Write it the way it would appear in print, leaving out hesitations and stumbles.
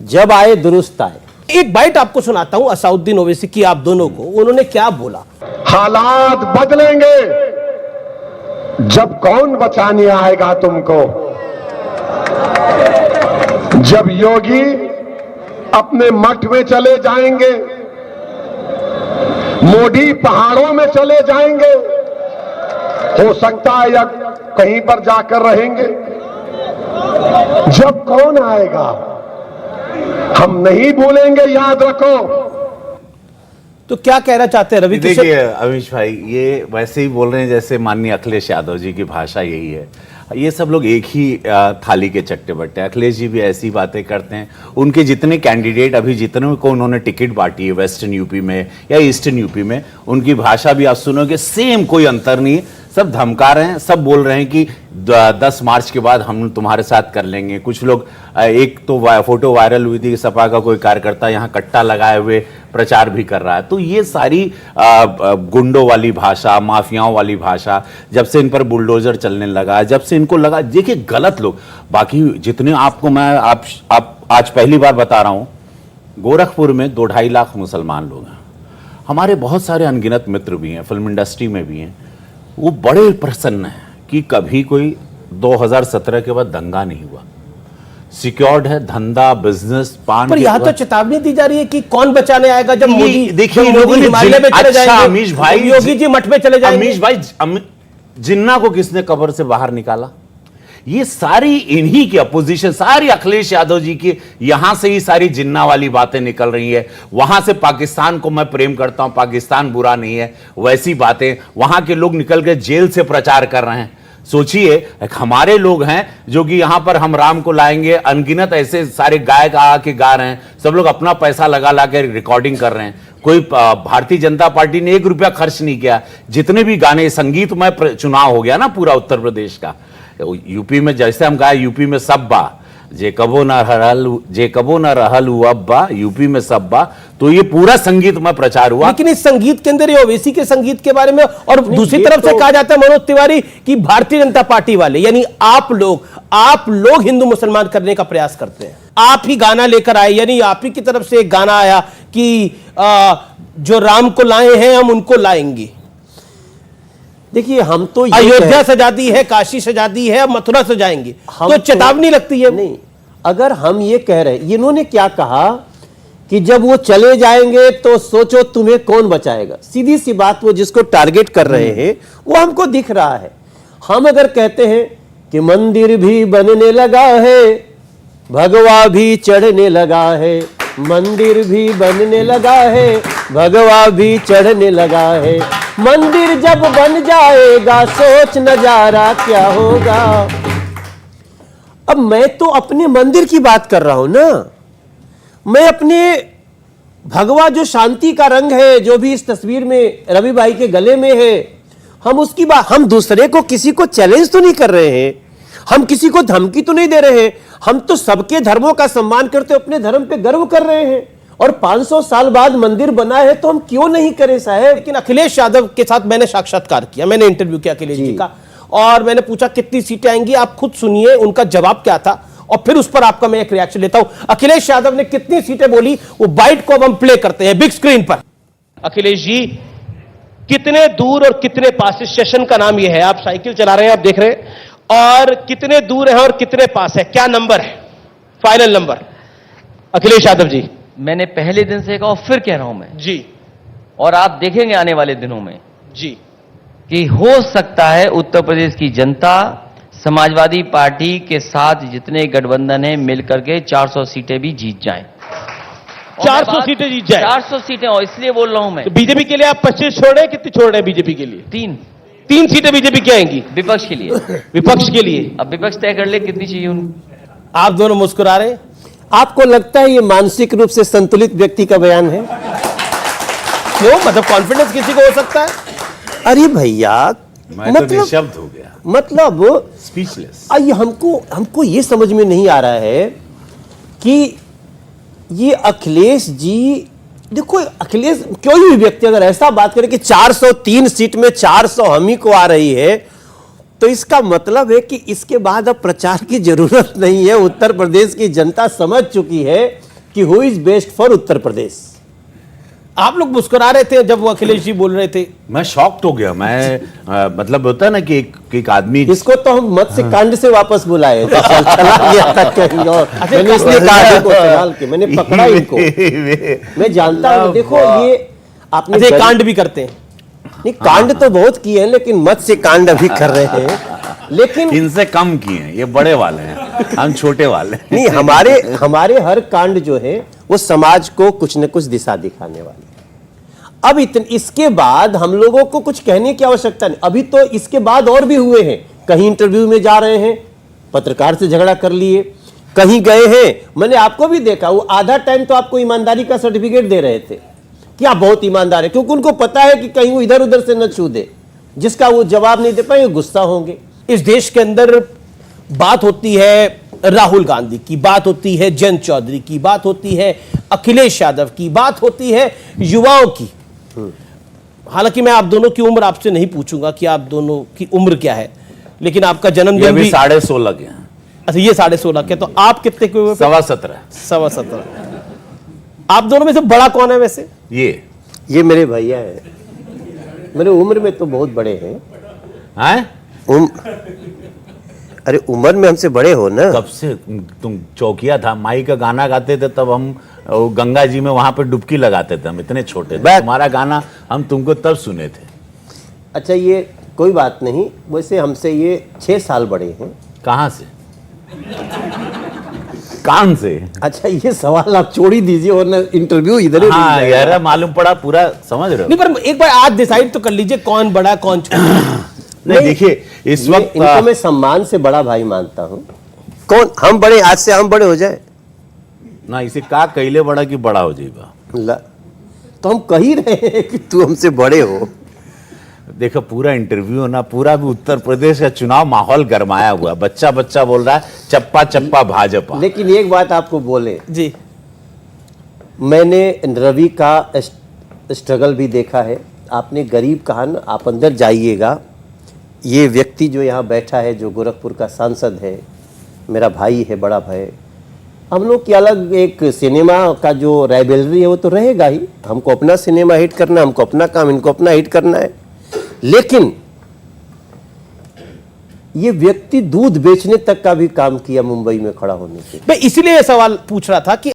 जब आए दुरुस्त आए। एक बाइट आपको सुनाता हूं असाउद्दीन ओवैसी की, आप दोनों को, उन्होंने क्या बोला। हालात बदलेंगे जब कौन बचाने आएगा तुमको। जब योगी अपने मठ में चले जाएंगे, मोदी पहाड़ों में चले जाएंगे, हो सकता है या कहीं पर जाकर रहेंगे, जब कौन आएगा हम नहीं भूलेंगे, याद रखो। तो क्या कहना चाहते हैं रवि किशन? देखिए अमीश भाई, ये वैसे ही बोल रहे हैं जैसे माननीय अखिलेश यादव जी की भाषा यही है। ये सब लोग एक ही थाली के चट्टे बट्टे। अखिलेश जी भी ऐसी बातें करते हैं। उनके जितने कैंडिडेट अभी जितने को उन्होंने टिकट बांटी है वेस्टर्न यूपी में या ईस्टर्न यूपी में, उनकी भाषा भी आप सुनोगे सेम, कोई अंतर नहीं है। सब धमका रहे हैं, सब बोल रहे हैं कि 10 मार्च के बाद हम तुम्हारे साथ कर लेंगे। कुछ लोग, एक तो फोटो वायरल हुई थी कि सपा का कोई कार्यकर्ता यहाँ कट्टा लगाए हुए प्रचार भी कर रहा है। तो ये सारी गुंडों वाली भाषा, माफियाओं वाली भाषा, जब से इन पर बुलडोजर चलने लगा, जब से इनको लगा, देखिए गलत लोग। बाकी जितने आपको मैं आप आज पहली बार बता रहा हूं, गोरखपुर में 2-2.5 लाख मुसलमान लोग हैं। हमारे बहुत सारे अनगिनत मित्र भी हैं, फिल्म इंडस्ट्री में भी हैं। वो बड़े प्रसन्न हैं कि कभी कोई 2017 के बाद दंगा नहीं हुआ। सिक्योर्ड है धंधा, बिजनेस, पान। पर यहाँ तो चेतावनी दी जा रही है कि कौन बचाने आएगा जब मोदी, देखिए मोदी हिमालय में चले जाएंगे, अमीश भाई, योगी जी मठ में चले जाएंगे। अमीश भाई, जिन्ना को किसने कब्र से बाहर निकाला? ये सारी इन्हीं की अपोजिशन, सारी अखिलेश यादव जी की, यहां से ही सारी जिन्ना वाली बातें निकल रही है। वहां से पाकिस्तान को मैं प्रेम करता हूं, पाकिस्तान बुरा नहीं है, वैसी बातें वहां के लोग निकल के जेल से प्रचार कर रहे हैं। सोचिए, हमारे लोग हैं जो कि यहां पर हम राम को लाएंगे, अनगिनत ऐसे सारे गायक आके गा रहे हैं, सब लोग अपना पैसा लगा के रिकॉर्डिंग कर रहे हैं। कोई भारतीय जनता पार्टी ने 1 रुपया खर्च नहीं किया। जितने भी गाने, संगीतमय चुनाव हो गया ना पूरा उत्तर प्रदेश का। यूपी में जैसे हम गाए, यूपी में सब्बा, जे कबो न रहल अब्बा, यूपी में सब्बा। तो ये पूरा संगीतमय प्रचार हुआ। लेकिन इस संगीत के अंदर ये ओवैसी के संगीत के बारे में, और दूसरी तरफ से कहा जाता है मनोज तिवारी कि भारतीय जनता पार्टी वाले, यानी आप लोग हिंदू मुसलमान करने का प्रयास करते हैं। आप ही गाना लेकर आए, यानी आप ही की तरफ से एक गाना आया कि जो राम को लाए हैं हम उनको लाएंगे। देखिए, हम तो अयोध्या सजा दी है, काशी सजा दी है, मथुरा सजाएंगे, तो चेतावनी लगती है। नहीं, अगर हम ये कह रहे, इन्होंने क्या कहा कि जब वो चले जाएंगे तो सोचो तुम्हें कौन बचाएगा। सीधी सी बात, वो जिसको टारगेट कर रहे हैं वो हमको दिख रहा है। हम अगर कहते हैं कि मंदिर भी बनने लगा है, भगवा भी चढ़ने लगा है, मंदिर भी बनने लगा है, भगवा भी चढ़ने लगा है, मंदिर जब बन जाएगा सोच नजारा क्या होगा। अब मैं तो अपने मंदिर की बात कर रहा हूं ना, मैं अपने भगवा जो शांति का रंग है, जो भी इस तस्वीर में रवि भाई के गले में है, हम उसकी बात, हम दूसरे को, किसी को चैलेंज तो नहीं कर रहे हैं, हम किसी को धमकी तो नहीं दे रहे हैं, हम तो सबके धर्मों का सम्मान करते अपने धर्म पे गर्व कर रहे हैं। और 500 साल बाद मंदिर बना है तो हम क्यों नहीं करें साहब। लेकिन अखिलेश यादव के साथ मैंने साक्षात्कार किया, मैंने इंटरव्यू किया अखिलेश जी का, और मैंने पूछा कितनी सीटें आएंगी, आप खुद सुनिए उनका जवाब क्या था, और फिर उस पर आपका मैं एक रिएक्शन लेता हूं। अखिलेश यादव ने कितनी सीटें बोली, वो बाइट को अब हम प्ले करते हैं बिग स्क्रीन पर। अखिलेश जी, कितने दूर और कितने पास, इस सेशन का नाम यह है, आप साइकिल चला रहे हैं, आप देख रहे हैं, और कितने दूर है और कितने पास है, क्या नंबर है, फाइनल नंबर? अखिलेश यादव जी, मैंने पहले दिन से कहा और फिर कह रहा हूं मैं जी, और आप देखेंगे आने वाले दिनों में जी, कि हो सकता है उत्तर प्रदेश की जनता समाजवादी पार्टी के साथ जितने गठबंधन है मिलकर के 400 सीटें भी जीत जाएं। 400 सीटें जीत जाए, 400 सीटें, और इसलिए बोल रहा हूं मैं। तो बीजेपी के लिए आप 25 छोड़ रहे हैं, कितनी छोड़ रहे हैं बीजेपी के लिए? 3 सीटें बीजेपी की आएंगी विपक्ष के लिए। विपक्ष के लिए अब विपक्ष तय कर ले कितनी चाहिए उनको। आप दोनों मुस्कुरा रहे हैं। आपको लगता है ये मानसिक रूप से संतुलित व्यक्ति का बयान है? क्यों, मतलब कॉन्फिडेंस किसी को हो सकता है? अरे भैया, मैं तो निशब्द हो गया, मतलब स्पीचलेस। हमको ये समझ में नहीं आ रहा है कि ये अखिलेश जी, देखो अखिलेश कोई भी व्यक्ति अगर ऐसा बात करे कि 403 सीट में 400 हम ही को आ रही है, तो इसका मतलब है कि इसके बाद अब प्रचार की जरूरत नहीं है। उत्तर प्रदेश की जनता समझ चुकी है कि who is best for Uttar Pradesh. आप लोग मुस्कुरा रहे थे जब वो अखिलेश जी बोल रहे थे। मैं शॉक्ड हो गया। मैं मतलब होता है ना कि एक आदमी इसको तो हम मत्स्य कांड से वापस बुलाए थे, चला गया था कहीं और। मैंने इसलिए कहा को संभाल के मैंने पकड़ा इनको। मैं जानता हूं, देखो ये आपने अच्छा, कांड भी करते हैं। नहीं, कांड तो बहुत किए हैं, लेकिन मत्स्य कांड अभी कर रहे हैं। लेकिन इनसे कम किए हैं, ये बड़े वाले हैं, हम छोटे वाले हैं। नहीं, हमारे हर कांड जो है वो समाज को कुछ न कुछ दिशा दिखाने वाले हैं। अब इसके बाद हम लोगों को कुछ कहने की आवश्यकता नहीं। अभी तो इसके बाद और भी हुए हैं। कहीं इंटरव्यू में जा रहे हैं, पत्रकार से झगड़ा कर लिए, कहीं गए हैं। मैंने आपको भी देखा, वो आधा टाइम तो आपको ईमानदारी का सर्टिफिकेट दे रहे थे कि आप बहुत ईमानदार है, क्योंकि उनको पता है कि कहीं वो इधर उधर से न छू दे। जिसका वो जवाब नहीं दे पाए, गुस्सा होंगे। इस देश के अंदर बात होती है राहुल गांधी की, बात होती है जयंत चौधरी की, बात होती है अखिलेश यादव की, बात होती है युवाओं की। हालांकि मैं आप दोनों की उम्र आपसे नहीं पूछूंगा कि आप दोनों की उम्र क्या है, लेकिन आपका जन्मदिन भी 16.5 के हैं। अच्छा, ये 16.5 के। तो आप कितने के हुए? 17.25। 17.25। आप दोनों में से बड़ा कौन है वैसे? ये मेरे भैया है। मेरे उम्र में तो बहुत बड़े हैं। अरे उम्र में हमसे बड़े हो ना। कब से तुम चौकिया था, माई का गाना गाते थे, तब हम गंगा जी में वहां पे डुबकी लगाते थे। हम इतने छोटे थे, तुम्हारा गाना हम तुमको तब सुने थे। अच्छा, ये कोई बात नहीं। वैसे हमसे ये 6 साल बड़े हैं। कहां से? कान से? अच्छा, ये सवाल आप छोड़ ही दीजिए, वरना इंटरव्यू इधर ही हाँ यार, मालूम पड़ा पूरा, समझ रहे हो? नहीं, पर एक बार आज डिसाइड तो कर लीजिए कौन बड़ा कौन छोटा। नहीं, देखिए इस वक्त इनको मैं सम्मान से बड़ा भाई मानता हूं। कौन हम बड़े? आज से हम बड़े हो जाए ना, इसे का कैले बड़ा कि बड़ा हो जाएगा। तो हम कह ही रहे हैं कि तू हमसे बड़े हो। देखो पूरा इंटरव्यू ना, पूरा भी उत्तर प्रदेश का चुनाव माहौल गरमाया हुआ। बच्चा बच्चा बोल रहा है चप्पा चप्पा भाजपा। लेकिन एक बात आपको बोले जी, मैंने रवि का स्ट्रगल भी देखा है। आपने गरीब कहा ना, आप अंदर जाइएगा। ये व्यक्ति जो यहाँ बैठा है, जो गोरखपुर का सांसद है, मेरा भाई है, बड़ा भाई। हम लोग की अलग एक सिनेमा का जो राइवलरी है वो तो रहेगा ही। हमको अपना सिनेमा हिट करना, हमको अपना काम, इनको अपना हिट करना है। लेकिन ये व्यक्ति दूध बेचने तक का भी काम किया मुंबई में खड़ा होने के। मैं इसीलिए सवाल पूछ रहा था कि